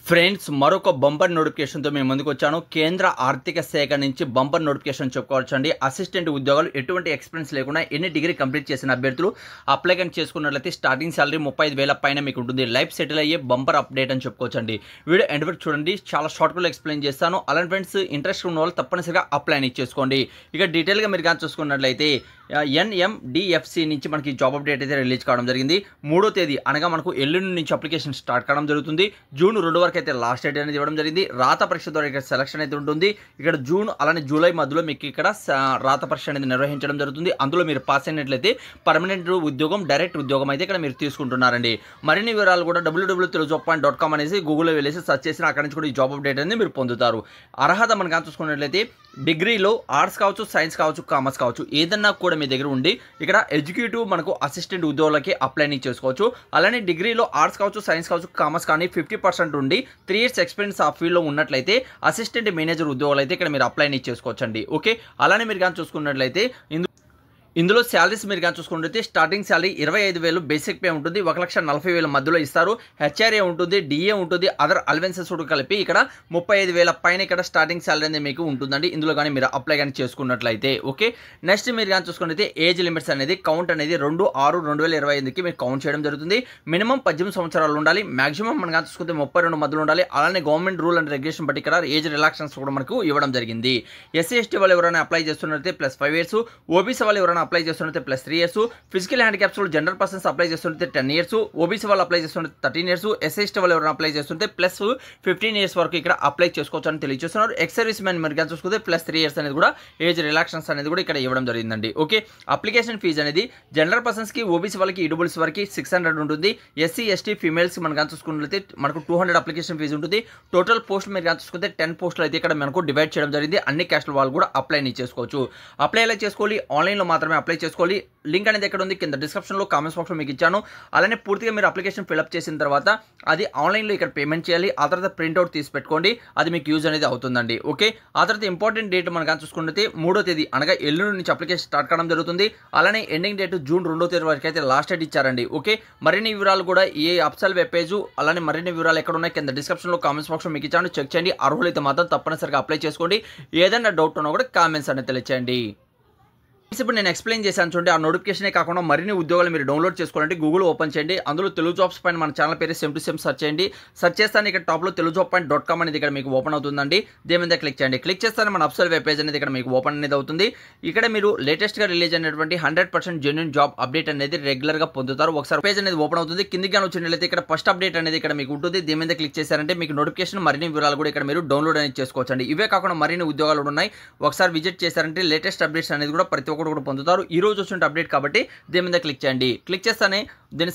Friends మరొక bumper నోటిఫికేషన్తో మేము ముందుకు వచ్చాను. కేంద్ర ఆర్థిక శాఖ నుంచి బంపర్ నోటిఫికేషన్ చెప్పుకోవచ్చండి. అసిస్టెంట్ ఉద్యోగాలు ఎటువంటి ఎక్స్పీరియన్స్ లేకుండా ఎన్ని డిగ్రీ కంప్లీట్ చేసిన అభ్యర్థులు అప్లై కానీ చేసుకున్నట్లయితే స్టార్టింగ్ సాలరీ 35,000 పైన మీకు ఉంటుంది. లైఫ్ సెటిల్ అయ్యే బంపర్ అప్డేట్ అని చెప్పుకోవచ్చండి. వీడియో ఎండ్ వరకు చూడండి, చాలా షార్ట్కట్లో ఎక్స్ప్లెయిన్ చేస్తాను. అలాంటి ఫ్రెండ్స్ ఇంట్రెస్ట్ ఉన్న వాళ్ళు తప్పనిసరిగా అప్లై అని చేసుకోండి. ఇక డీటెయిల్గా మీరు కానీ చూసుకున్నట్లయితే NMDFC నుంచి మనకి జాబ్ అప్డేట్ అయితే రిలీజ్ కావడం జరిగింది. 3వ తేదీ అనగా మనకు ఎల్లుండి నుంచి అప్లికేషన్ స్టార్ట్ కావడం జరుగుతుంది. జూన్ 2 వరకు అయితే లాస్ట్ డేట్ అనేది ఇవ్వడం జరిగింది. రాత పరీక్ష ద్వారా ఇక్కడ సెలక్షన్ అయితే ఉంటుంది. ఇక్కడ జూన్ అలానే జూలై మధ్యలో మీకు ఇక్కడ రాత పరీక్ష అనేది నిర్వహించడం జరుగుతుంది. అందులో మీరు పాస్ అయినట్లయితే పర్మనెంట్ ఉద్యోగం, డైరెక్ట్ ఉద్యోగం అయితే ఇక్కడ మీరు తీసుకుంటున్నారండి. మరిన్ని వివరాలు కూడా www.telujob.com అనేసి గూగుల్లో వెళ్ళేసి సర్చ్ చేసిన అక్కడ నుంచి కూడా ఈ జాబ్ అప్డేట్ అనేది మీరు పొందుతారు. అర్హత మనం కానీ చూసుకున్నట్లయితే డిగ్రీలో ఆర్ట్స్ కావచ్చు, సైన్స్ కావచ్చు, కామర్స్ కావచ్చు, ఏదన్నా కూడా మీ దగ్గర ఉండి ఇక్కడ ఎగ్జిక్యూటివ్ మనకు అసిస్టెంట్ ఉద్యోగులకి అప్లై చేసుకోవచ్చు. అలానే డిగ్రీలో ఆర్ట్స్ కావచ్చు, సైన్స్ కావచ్చు, కామర్స్ కానీ 50% ఉండి 3 years ఎక్స్పీరియన్స్ ఆ ఫీల్డ్లో ఉన్నట్లయితే అసిస్టెంట్ మేనేజర్ ఉద్యోగాలు అయితే ఇక్కడ మీరు అప్లై చేసుకోవచ్చండి. ఓకే, అలానే మీరు కానీ చూసుకున్నట్లయితే ఇందులో శాలరీస్ మీరు కానీ చూసుకుంటే స్టార్టింగ్ శాలరీ 25,000 బేసిక్ పే ఉంటుంది. 1,40,000 మధ్యలో ఇస్తారు. హెచ్ఆర్ఏ ఉంటుంది, డిఏ ఉంటుంది, అదర్ అలవెన్సెస్ కూడా కలిపి ఇక్కడ 35,000 పైన ఇక్కడ స్టార్టింగ్ శాలరీ అనేది మీకు ఉంటుందండి. ఇందులో కానీ మీరు అప్లై కానీ చేసుకున్నట్లయితే. ఓకే, నెక్స్ట్ మీరు కానీ చూసుకుంటే ఏజ్ లిమిట్స్ అనేది కౌంట్ అనేది 2/6/2025కి మీరు కౌంట్ చేయడం జరుగుతుంది. మినిమం 18 సంవత్సరాలు ఉండాలి. మాక్సిమం మనం కానీ చూసుకుంటే 32 మధ్యలో ఉండాలి. అలానే గవర్నమెంట్ రూల్ అండ్ రెగ్యులేషన్ బట్టి ఇక్కడ ఏజ్ రిలాక్సన్స్ కూడా మనకు ఇవ్వడం జరిగింది. SC ST వాళ్ళు ఎవరైనా అప్లై చేస్తున్నట్లయితే +5 years, ఓబీసీ వాళ్ళు ఎవరైనా అప్లై చేస్తున్నట్లయితే +3 years, physical handicaps general persons apply చేస్తుంటే 10 years, ఓబీసీ వాళ్ళు అప్లై చేస్తుంటే 13 years, SC ST వాళ్ళు ఎవరైనా అప్లై చేస్తుంటే +15 years వరకు ఇక్కడ అప్లై చేసుకోవచ్చు అని తెలియజేస్తున్నారు. ఎక్స్ సర్వీస్ మ్యాన్ మీరు కానీ చూసుకుంటే +3 years అనేది కూడా ఏజ్ రిలాక్సన్స్ అనేది కూడా ఇక్కడ ఇవ్వడం జరిగిందండి. ఓకే, అప్లికేషన్ ఫీజు అనేది జనరల్ పర్సన్స్ కి, ఓబీసీ వాళ్ళకి, ఈడబ్ల్యూఎస్ వరకు 600 ఉంటుంది. SC ST ఫీమేల్స్ మనం కానీ చూసుకున్నట్లయితే మనకు 200 అప్లికేషన్ ఫీజు ఉంటుంది. టోటల్ పోస్ట్ మీరు కానీ చూసుకుంటే 10 పోస్టులు అయితే ఇక్కడ మనకు డివైడ్ చేయడం జరిగింది. అన్ని క్యాస్ట్ల వాళ్ళు కూడా అప్లై చేసుకోవచ్చు. అప్లై ఎలా చేసుకోవాలి? ఆన్లైన్లో మాత్రమే అప్లై చేసుకోవాలి. లింక్ అనేది ఎక్కడ ఉంది? కింద డిస్క్రిప్షన్లో, కామెంట్స్ బాక్స్లో మీకు ఇచ్చాను. అలానే పూర్తిగా మీరు అప్లికేషన్ ఫిల్అప్ చేసిన తర్వాత అది ఆన్లైన్లో ఇక్కడ పేమెంట్ చేయాలి. ఆ తర్వాత ప్రింట్అవుట్ తీసి పెట్టుకోండి, అది మీకు యూజ్ అనేది అవుతుందండి. ఓకే, ఆ తర్వాత ఇంపార్టెంట్ డేట్ మనం కానీ చూసుకుంటే 3వ తేదీ అనగా ఎల్లుండి నుంచి అప్లికేషన్ స్టార్ట్ కావడం జరుగుతుంది. అలానే ఎండింగ్ డేట్ జూన్ 2వ తేదీ వరకు అయితే లాస్ట్ డేట్ ఇచ్చారండి. ఓకే, మరిన్ని వివరాలు కూడా ఈ అప్సల్ వెబ్ పేజ్, అలానే మరిన్ని వివరాలు ఎక్కడ ఉన్నాయి కింద డిస్క్రిప్షన్లో, కామెంట్స్ బాక్స్లో మీకు ఇచ్చాను. చెక్ చేయండి. అర్హులైతే మాత్రం తప్పనిసరిగా అప్లై చేసుకోండి. ఏదైనా డౌట్ ఉన్నా కూడా కామెంట్స్ అనేది తెలియచేయండి. ఇప్పుడు నేను ఎక్స్ప్లెయిన్ చేశాను చూడండి. ఆ నోటిఫికేషనే కాకుండా మరిన్ని ఉద్యోగాలు మీరు డౌన్లోడ్ చేసుకోవాలంటే గూగుల్ ఓపెన్ చేయండి. అందులో తెలుగు జాబ్స్ పైన మన ఛానల్ పేరు సేమ్ టు సేమ్ సర్చ్ చేయండి. సర్చ్ చేస్తాను ఇక్కడ టాప్లో telujob.com అనేది ఇక్కడ మీకు ఓపెన్ అవుతుందండి. దీని మీద క్లిక్ చేయండి. క్లిక్ చేస్తాను మన అప్సల్ వెబ్ పేజ్ అనేది ఇక్కడ మీకు ఓపెన్ అనేది అవుతుంది. ఇక్కడ మీరు లేటెస్ట్గా రిలీజ్ అయినటువంటి 100% జెన్యూన్ జాబ్ అప్డేట్ అనేది రెగ్యులర్గా పొందుతారు. ఒకసారి పేజ్ అనేది ఓపెన్ అవుతుంది. కిందికి కానీ వచ్చినట్లయితే ఇక్కడ ఫస్ట్ అప్డేట్ అనేది ఇక్కడ మీకు ఉంటుంది. దీని మీద క్లిక్ చేశారంటే మీకు నోటిఫికేషన్, మరిన్ని వివరాలు కూడా ఇక్కడ మీరు డౌన్లోడ్ అనేది చేసుకోవచ్చండి. ఇవే కాకుండా మరిన్ని ఉద్యోగాలు ఉన్నాయి. ఒకసారి విజిట్ చేశారంటే లేటెస్ట్ అప్డేట్స్ అనేది కూడా ప్రతి ఒక్కరు కూడా పొందుతారు. ఈ రోజు వచ్చిన అప్డేట్ కాబట్టి దీని మీద క్లిక్ చేయండి. క్లిక్ చేస్తానే దీని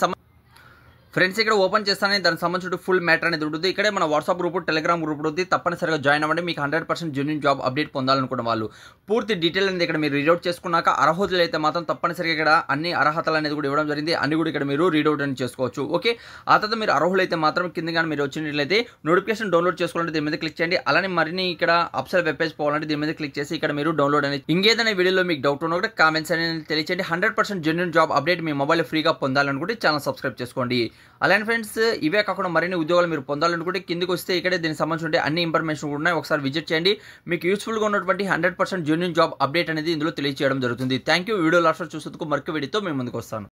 ఫ్రెండ్స్ ఇక్కడ ఓపెన్ చేస్తానే దానికి సంబంధించిన ఫుల్ మ్యాటర్ అనేది ఉంటుంది. ఇక్కడే మన వాట్సాప్ గ్రూప్, టెలిగ్రామ్ గ్రూప్ ఉంటుంది. తప్పనిసరిగా జాయిన్ అవ్వండి. మీకు 100% జెన్యూన్ జాబ్ అప్డేట్ పొందాలనుకున్న వాళ్ళు పూర్తి డీటెయిల్ అనేది ఇక్కడ మీరు రీడౌట్ చేసుకున్నాక అర్హతలు అయితే మాత్రం తప్పనిసరిగా ఇక్కడ అన్ని అర్హతలు అనేది కూడా ఇవ్వడం జరిగింది. అన్ని కూడా ఇక్కడ మీరు రీడౌట్ అనేది చేసుకోవచ్చు. ఓకే, ఆ తర్వాత మీరు అర్హులైతే మాత్రం కింద కానీ మీరు వచ్చినట్లయితే నోటిఫికేషన్ డౌన్లోడ్ చేసుకోవాలంటే దీని మీద క్లిక్ చేయండి. అలానే మరిన్ని ఇక్కడ అప్సల్ వెబ్ పేజ్ పోవాలంటే దీని మీద క్లిక్ చేసి ఇక్కడ మీరు డౌన్లోడ్ అనేది. ఇంకేదైనా వీడియోలో మీకు డౌట్ ఉన్నా కూడా కామెంట్స్ అనేది తెలియచేయండి. 100% జెన్యూన్ జాబ్ అప్డేట్ మీ మొబైల్ ఫ్రీగా పొందాలనుకుంటే ఛానల్ సబ్స్క్రైబ్ చేసుకోండి. అలానే ఫ్రెండ్స్ ఇవే కాకుండా మరిన్ని ఉద్యోగాలు మీరు పొందాలనుకుంటే కిందికి వస్తే ఇక్కడే దీనికి సంబంధించిన అన్ని ఇన్ఫర్మేషన్ కూడా ఉన్నాయి. ఒకసారి విజిట్ చేయండి. మీకు యూస్ఫుల్గా ఉన్నటువంటి 100% జెన్యూన్ జాబ్ అప్డేట్ అనేది ఇందులో తెలియజేయడం జరుగుతుంది. Thank you. వీడియో లాస్ట్ చూసేందుకు మరొక వీడియోతో మేము ముందుకు వస్తాను.